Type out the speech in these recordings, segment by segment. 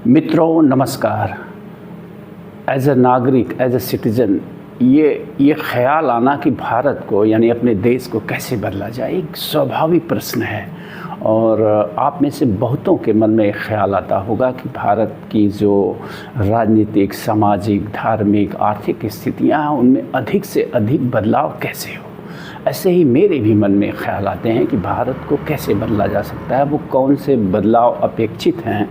मित्रों नमस्कार। As a नागरिक, एज अ सिटीज़न, ये ख्याल आना कि भारत को यानी अपने देश को कैसे बदला जाए एक स्वाभाविक प्रश्न है। और आप में से बहुतों के मन में एक ख्याल आता होगा कि भारत की जो राजनीतिक, सामाजिक, धार्मिक, आर्थिक स्थितियाँ हैं उनमें अधिक से अधिक बदलाव कैसे हो। ऐसे ही मेरे भी मन में ख्याल आते हैं कि भारत को कैसे बदला जा सकता है, वो कौन से बदलाव अपेक्षित हैं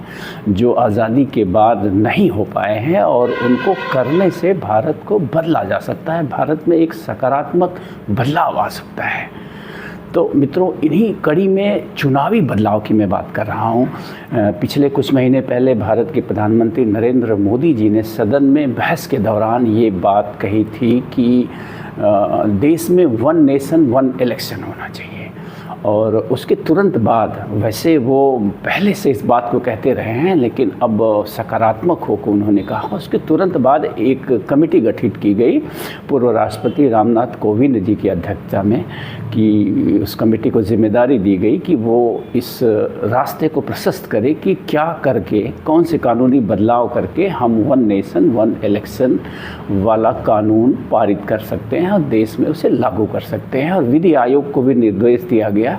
जो आज़ादी के बाद नहीं हो पाए हैं और उनको करने से भारत को बदला जा सकता है, भारत में एक सकारात्मक बदलाव आ सकता है। तो मित्रों, इन्हीं कड़ी में चुनावी बदलाव की मैं बात कर रहा हूँ। पिछले कुछ महीने पहले भारत के प्रधानमंत्री नरेंद्र मोदी जी ने सदन में बहस के दौरान ये बात कही थी कि देश में वन नेशन वन इलेक्शन होना चाहिए। और उसके तुरंत बाद, वैसे वो पहले से इस बात को कहते रहे हैं लेकिन अब सकारात्मक होकर उन्होंने कहा, उसके तुरंत बाद एक कमेटी गठित की गई पूर्व राष्ट्रपति रामनाथ कोविंद जी की अध्यक्षता में, कि उस कमेटी को जिम्मेदारी दी गई कि वो इस रास्ते को प्रशस्त करे कि क्या करके, कौन से कानूनी बदलाव करके हम वन नेशन वन इलेक्शन वाला कानून पारित कर सकते हैं और देश में उसे लागू कर सकते हैं। और विधि आयोग को भी निर्देश दिया गया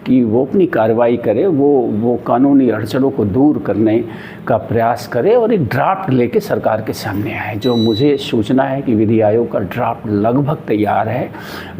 कि वो अपनी कार्रवाई करे, वो कानूनी अड़चनों को दूर करने का प्रयास करे और एक ड्राफ्ट लेके सरकार के सामने आए। जो मुझे सूचना है कि विधि आयोग का ड्राफ्ट लगभग तैयार है,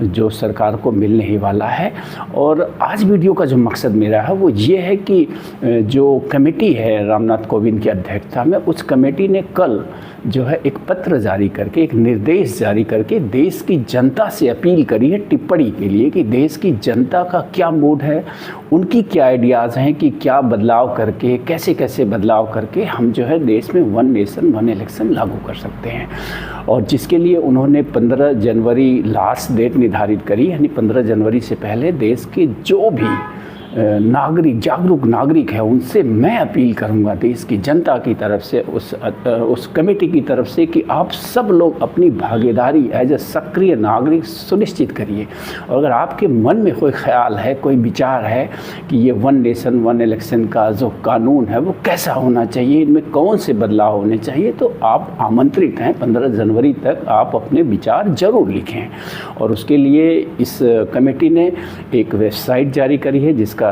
जो सरकार को मिलने ही वाला है। और आज वीडियो का जो मकसद मेरा है वो ये है कि जो कमेटी है रामनाथ कोविंद की अध्यक्षता में, उस कमेटी ने कल जो है एक पत्र जारी करके, एक निर्देश जारी करके देश की जनता से अपील करी है टिप्पणी के लिए कि देश की जनता का क्या मूड है, उनकी क्या आइडियाज़ हैं कि क्या बदलाव करके, कैसे कैसे बदलाव करके हम जो है देश में वन नेशन वन इलेक्शन लागू कर सकते हैं। और जिसके लिए उन्होंने 15 जनवरी लास्ट डेट निर्धारित करी, यानी 15 जनवरी से पहले देश के जो भी नागरिक, जागरूक नागरिक है, उनसे मैं अपील करूंगा देश की जनता की तरफ से, उस कमेटी की तरफ से, कि आप सब लोग अपनी भागीदारी एज ए सक्रिय नागरिक सुनिश्चित करिए। और अगर आपके मन में कोई ख्याल है, कोई विचार है कि ये वन नेशन वन इलेक्शन का जो कानून है वो कैसा होना चाहिए, इनमें कौन से बदलाव होने चाहिए, तो आप आमंत्रित हैं 15 जनवरी तक आप अपने विचार ज़रूर लिखें। और उसके लिए इस कमेटी ने एक वेबसाइट जारी करी है जिसका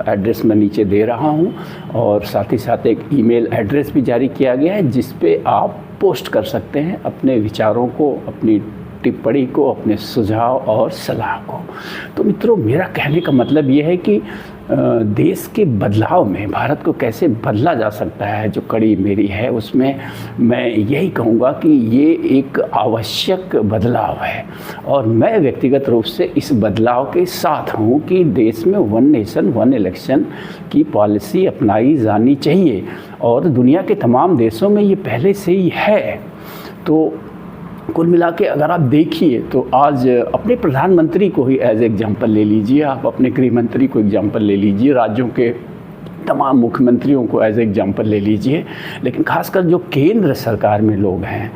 एड्रेस मैं नीचे दे रहा हूं, और साथ ही साथ एक ईमेल एड्रेस भी जारी किया गया है जिस पे आप पोस्ट कर सकते हैं अपने विचारों को, अपनी टिप्पणी को, अपने सुझाव और सलाह को। तो मित्रों, मेरा कहने का मतलब ये है कि देश के बदलाव में भारत को कैसे बदला जा सकता है, जो कड़ी मेरी है उसमें मैं यही कहूँगा कि ये एक आवश्यक बदलाव है। और मैं व्यक्तिगत रूप से इस बदलाव के साथ हूँ कि देश में वन नेशन वन इलेक्शन की पॉलिसी अपनाई जानी चाहिए, और दुनिया के तमाम देशों में ये पहले से ही है। तो कुल मिला के अगर आप देखिए तो आज अपने प्रधानमंत्री को ही एज एग्जाम्पल ले लीजिए, आप अपने गृह मंत्री को एग्जाम्पल ले लीजिए, राज्यों के तमाम मुख्यमंत्रियों को एज एग्जाम्पल ले लीजिए, लेकिन खासकर जो केंद्र सरकार में लोग हैं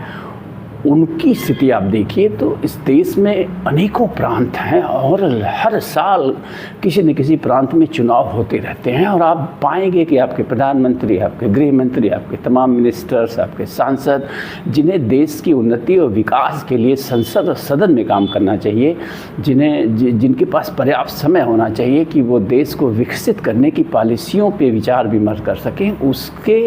उनकी स्थिति आप देखिए तो इस देश में अनेकों प्रांत हैं और हर साल किसी न किसी प्रांत में चुनाव होते रहते हैं। और आप पाएंगे कि आपके प्रधानमंत्री, आपके गृह मंत्री, आपके तमाम मिनिस्टर्स, आपके सांसद, जिन्हें देश की उन्नति और विकास के लिए संसद और सदन में काम करना चाहिए, जिनके पास पर्याप्त समय होना चाहिए कि वो देश को विकसित करने की पॉलिसियों पर विचार विमर्श कर सकें, उसके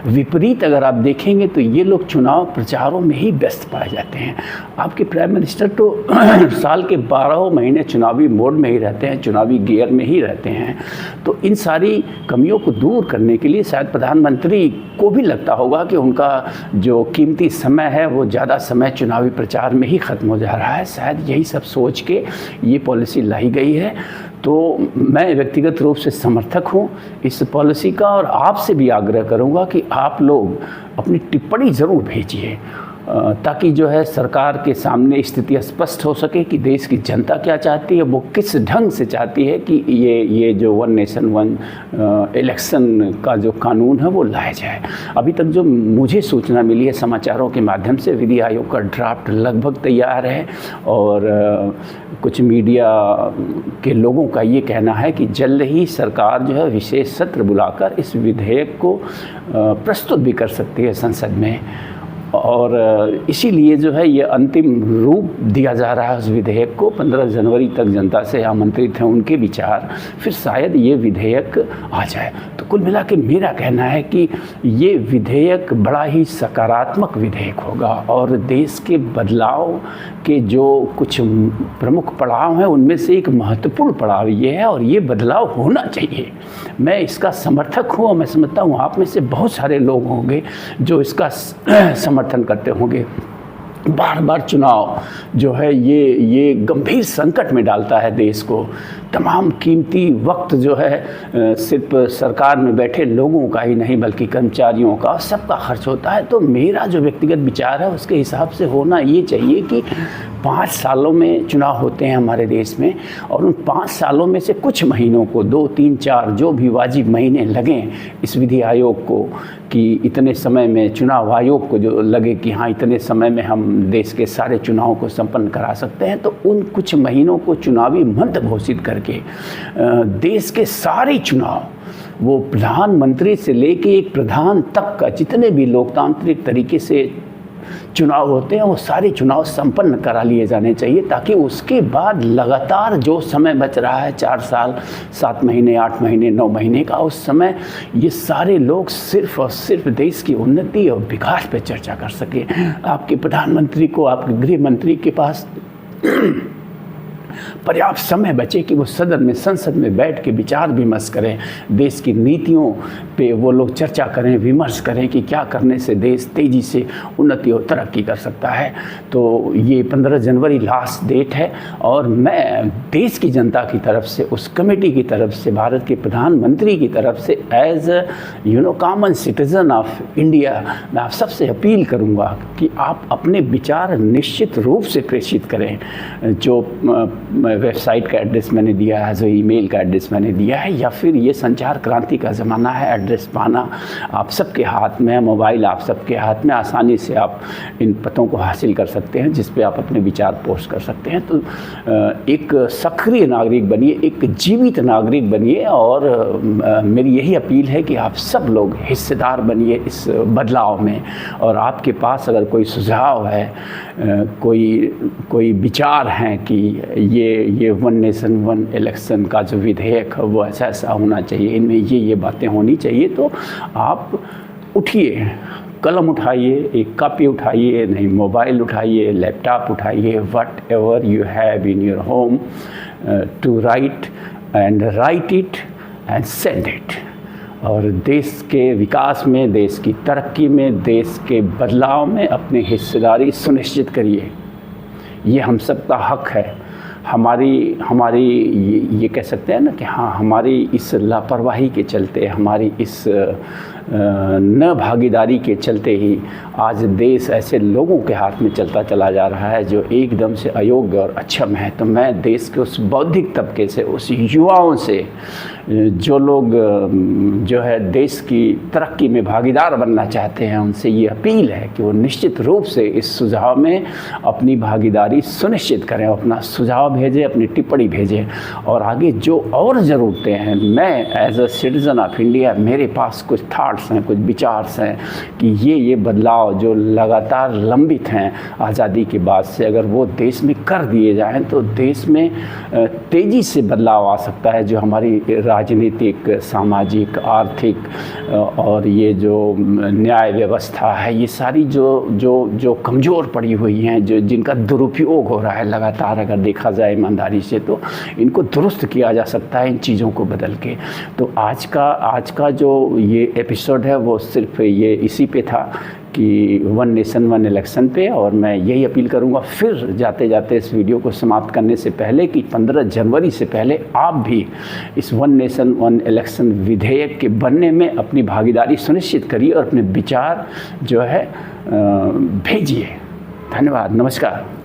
विपरीत अगर आप देखेंगे तो ये लोग चुनाव प्रचारों में ही व्यस्त पाए जाते हैं। आपके प्राइम मिनिस्टर तो साल के 12 महीने चुनावी मोड में ही रहते हैं, चुनावी गियर में ही रहते हैं। तो इन सारी कमियों को दूर करने के लिए शायद प्रधानमंत्री को भी लगता होगा कि उनका जो कीमती समय है वो ज़्यादा समय चुनावी प्रचार में ही ख़त्म हो जा रहा है। शायद यही सब सोच के ये पॉलिसी लाई गई है। तो मैं व्यक्तिगत रूप से समर्थक हूँ इस पॉलिसी का, और आपसे भी आग्रह करूँगा कि आप लोग अपनी टिप्पणी ज़रूर भेजिए। ताकि जो है सरकार के सामने स्थिति स्पष्ट हो सके कि देश की जनता क्या चाहती है, वो किस ढंग से चाहती है कि ये जो वन नेशन वन इलेक्शन का जो कानून है वो लाया जाए। अभी तक जो मुझे सूचना मिली है समाचारों के माध्यम से, विधि आयोग का ड्राफ्ट लगभग तैयार है और कुछ मीडिया के लोगों का ये कहना है कि जल्द ही सरकार जो है विशेष सत्र बुलाकर इस विधेयक को प्रस्तुत भी कर सकती है संसद में, और इसीलिए जो है ये अंतिम रूप दिया जा रहा है उस विधेयक को। 15 जनवरी तक जनता से आमंत्रित हैं उनके विचार, फिर शायद ये विधेयक आ जाए। तो कुल मिला के मेरा कहना है कि ये विधेयक बड़ा ही सकारात्मक विधेयक होगा और देश के बदलाव के जो कुछ प्रमुख पड़ाव हैं उनमें से एक महत्वपूर्ण पड़ाव ये है और ये बदलाव होना चाहिए। मैं इसका समर्थक हूँ और मैं समझता हूँ आप में से बहुत सारे लोग होंगे जो इसका समर्थन करते होंगे। बार बार चुनाव जो है ये गंभीर संकट में डालता है देश को। तमाम कीमती वक्त जो है सिर्फ सरकार में बैठे लोगों का ही नहीं बल्कि कर्मचारियों का, सबका खर्च होता है। तो मेरा जो व्यक्तिगत विचार है उसके हिसाब से होना ये चाहिए कि 5 सालों में चुनाव होते हैं हमारे देश में और उन 5 सालों में से कुछ महीनों को 2, 3, 4 जो भी वाजिब महीने लगें इस विधि आयोग को, कि इतने समय में चुनाव आयोग को जो लगे कि हाँ इतने समय में हम देश के सारे चुनावों को संपन्न करा सकते हैं, तो उन कुछ महीनों को चुनावी मंत्र घोषित करके देश के सारे चुनाव, वो प्रधानमंत्री से लेके एक प्रधान तक का जितने भी लोकतांत्रिक तरीके से चुनाव होते हैं वो सारे चुनाव संपन्न करा लिए जाने चाहिए, ताकि उसके बाद लगातार जो समय बच रहा है 4 साल, 7 महीने, 8 महीने, 9 महीने का, उस समय ये सारे लोग सिर्फ और सिर्फ देश की उन्नति और विकास पे चर्चा कर सके। आपके प्रधानमंत्री को, आपके गृह मंत्री के पास पर्याप्त समय बचे कि वो सदन में, संसद में बैठ के विचार विमर्श करें, देश की नीतियों पे वो लोग चर्चा करें, विमर्श करें कि क्या करने से देश तेज़ी से उन्नति और तरक्की कर सकता है। तो ये 15 जनवरी लास्ट डेट है और मैं देश की जनता की तरफ से, उस कमेटी की तरफ से, भारत के प्रधानमंत्री की तरफ से as common citizen of India मैं आप सबसे अपील करूँगा कि आप अपने विचार निश्चित रूप से प्रेषित करें। जो वेबसाइट का एड्रेस मैंने दिया है, जो ईमेल का एड्रेस मैंने दिया है, या फिर ये संचार क्रांति का ज़माना है, एड्रेस पाना आप सबके हाथ में है, मोबाइल आप सबके हाथ में, आसानी से आप इन पतों को हासिल कर सकते हैं जिस पे आप अपने विचार पोस्ट कर सकते हैं। तो एक सक्रिय नागरिक बनिए, एक जीवित नागरिक बनिए और मेरी यही अपील है कि आप सब लोग हिस्सेदार बनिए इस बदलाव में। और आपके पास अगर कोई सुझाव है, कोई विचार हैं कि ये वन नेशन वन इलेक्शन का जो विधेयक है वो ऐसा होना चाहिए, इनमें ये बातें होनी चाहिए, तो आप उठिए, कलम उठाइए, एक कॉपी उठाइए, नहीं मोबाइल उठाइए, लैपटॉप उठाइए, whatever you have in your home to write it and send it. और देश के विकास में, देश की तरक्की में, देश के बदलाव में अपनी हिस्सेदारी सुनिश्चित करिए। ये हम सबका हक है। हमारी ये कह सकते हैं ना कि हाँ, हमारी इस लापरवाही के चलते, हमारी इस न भागीदारी के चलते ही आज देश ऐसे लोगों के हाथ में चलता चला जा रहा है जो एकदम से अयोग्य और अक्षम है। तो मैं देश के उस बौद्धिक तबके से, उस युवाओं से, जो लोग जो है देश की तरक्की में भागीदार बनना चाहते हैं, उनसे ये अपील है कि वो निश्चित रूप से इस सुझाव में अपनी भागीदारी सुनिश्चित करें, अपना सुझाव भेजें, अपनी टिप्पणी भेजें। और आगे जो और ज़रूरतें हैं, मैं as a citizen of India, मेरे पास कुछ थाट्स हैं, कुछ विचार्स हैं कि ये बदलाव जो लगातार लंबित हैं आज़ादी के बाद से, अगर वो देश में कर दिए जाएँ तो देश में तेज़ी से बदलाव आ सकता है। जो हमारी राजनीतिक, सामाजिक, आर्थिक और ये जो न्याय व्यवस्था है, ये सारी जो कमज़ोर पड़ी हुई हैं, जो जिनका दुरुपयोग हो रहा है लगातार, अगर देखा जाए ईमानदारी से, तो इनको दुरुस्त किया जा सकता है इन चीज़ों को बदल के। तो आज का जो ये एपिसोड है वो सिर्फ ये इसी पे था कि वन नेशन वन इलेक्शन पे। और मैं यही अपील करूंगा फिर जाते जाते इस वीडियो को समाप्त करने से पहले कि 15 जनवरी से पहले आप भी इस वन नेशन वन इलेक्शन विधेयक के बनने में अपनी भागीदारी सुनिश्चित करिए और अपने विचार जो है भेजिए। धन्यवाद, नमस्कार।